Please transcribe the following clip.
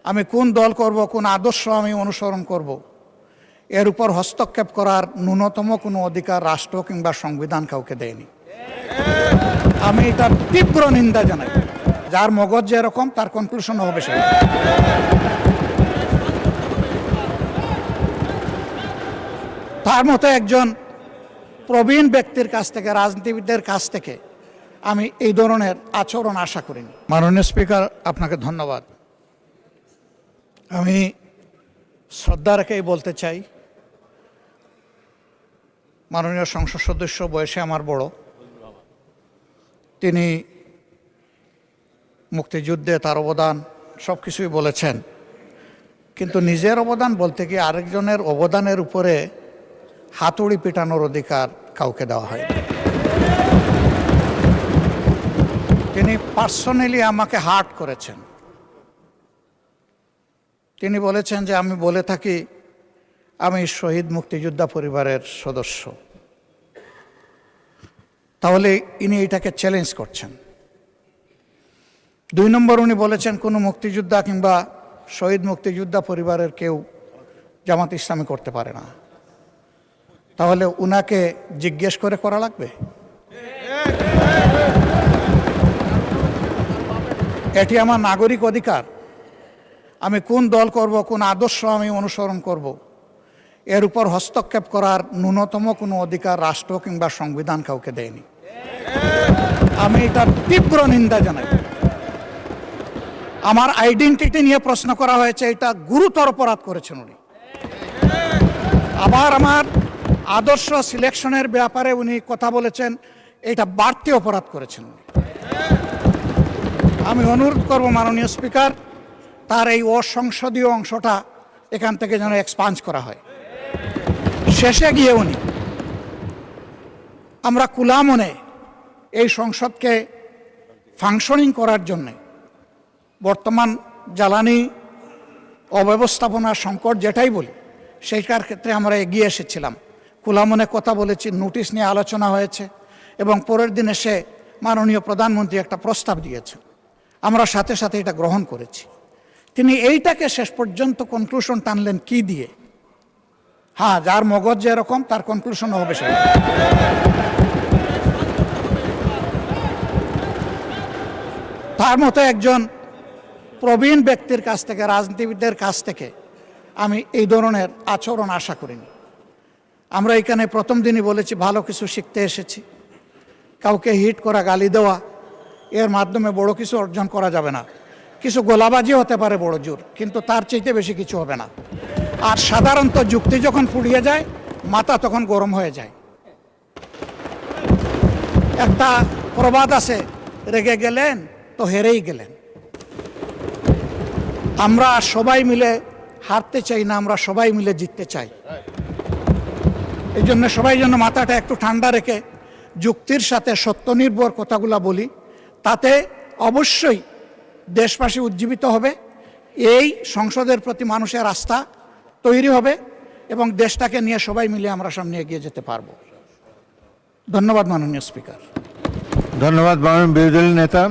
আমি কোন দল করব, কোন আদর্শ আমি অনুসরণ করব, এর উপর হস্তক্ষেপ করার ন্যূনতম কোনো অধিকার রাষ্ট্র কিংবা সংবিধান কাউকে দেয়নি। আমি এটার তীব্র নিন্দা জানাই। যার মগজ যেরকম তার কনক্লুশন হবে সেই। তার মতো একজন প্রবীণ ব্যক্তির কাছ থেকে, রাজনীতিবিদদের কাছ থেকে আমি এই ধরনের আচরণ আশা করিনি। মাননীয় স্পিকার, আপনাকে ধন্যবাদ। আমি শ্রদ্ধা রেখেই বলতে চাই, মাননীয় সংসদ সদস্য বয়সে আমার বড়, তিনি মুক্তিযুদ্ধে তার অবদান সব কিছুই বলেছেন, কিন্তু নিজের অবদান বলতে গিয়ে আরেকজনের অবদানের উপরে হাতুড়ি পিটানোর অধিকার কাউকে দেওয়া হয়। তিনি পার্সোনালি আমাকে হার্ট করেছেন। তিনি বলেছেন যে আমি বলে থাকি আমি শহীদ মুক্তিযোদ্ধা পরিবারের সদস্য, তাহলে ইনি এটাকে চ্যালেঞ্জ করছেন। 2 নম্বর, উনি বলেছেন কোনো মুক্তিযোদ্ধা কিংবা শহীদ মুক্তিযোদ্ধা পরিবারের কেউ জামাত ইসলামী করতে পারে না। তাহলে উনাকে জিজ্ঞেস করে করা লাগবে? এটি আমার নাগরিক অধিকার। আমি কোন দল করব, কোন আদর্শ আমি অনুসরণ করব, এর উপর হস্তক্ষেপ করার ন্যূনতম কোনো অধিকার রাষ্ট্র কিংবা সংবিধান কাউকে দেয়নি। আমি এটার তীব্র নিন্দা জানাই। আমার আইডেন্টিটি নিয়ে প্রশ্ন করা হয়েছে, এটা গুরুতর অপরাধ করেছেন উনি। আবার আমার আদর্শ সিলেকশনের ব্যাপারে উনি কথা বলেছেন, এটা বাড়তি অপরাধ করেছেন উনি। আমি অনুরোধ করব মাননীয় স্পিকার, তার এই অসংসদীয় অংশটা এখান থেকে যেন এক্সপাঞ্জ করা হয়। শেষে গিয়ে উনি, আমরা খোলা মনে এই সংসদকে ফাংশনিং করার জন্যে, বর্তমান জ্বালানি অব্যবস্থাপনা সংকট যেটাই বলি, সেইটার ক্ষেত্রে আমরা এগিয়ে এসেছিলাম। খোলা মনে কথা বলেছি, নোটিশ নিয়ে আলোচনা হয়েছে এবং পরের দিন এসে মাননীয় প্রধানমন্ত্রী একটা প্রস্তাব দিয়েছেন, আমরা সাথে সাথে এটা গ্রহণ করেছি। তিনি এইটাকে শেষ পর্যন্ত কনক্লুশন টানলেন কি দিয়ে? হ্যাঁ, যার মগজ যেরকম তার কনক্লুশন হবে সেই। তার মতো একজন প্রবীণ ব্যক্তির কাছ থেকে, রাজনীতিবিদদের কাছ থেকে আমি এই ধরনের আচরণ আশা করিনি। আমরা এখানে প্রথম দিনই বলেছি ভালো কিছু শিখতে এসেছি। কাউকে হিট করা, গালি দেওয়া, এর মাধ্যমে বড় কিছু অর্জন করা যাবে না। কিছু গোলাবাজি হতে পারে বড় জোর, কিন্তু তার চাইতে বেশি কিছু হবে না। আর সাধারণত যুক্তি যখন ফুরিয়ে যায়, মাথা তখন গরম হয়ে যায়। একটা প্রবাদ আছে, রেগে গেলেন তো হেরেই গেলেন। আমরা সবাই মিলে হারতে চাই না, আমরা সবাই মিলে জিততে চাই। এই জন্য সবাই যেন মাথাটা একটু ঠান্ডা রেখে যুক্তির সাথে সত্যনির্ভর কথাগুলো বলি, তাতে অবশ্যই দেশবাসী উজ্জীবিত হবে, এই সংসদের প্রতি মানুষের আস্থা তৈরি হবে এবং দেশটাকে নিয়ে সবাই মিলে আমরা সামনে এগিয়ে যেতে পারব। ধন্যবাদ মাননীয় স্পিকার। ধন্যবাদ মাননীয় বিরোধী দলের নেতা।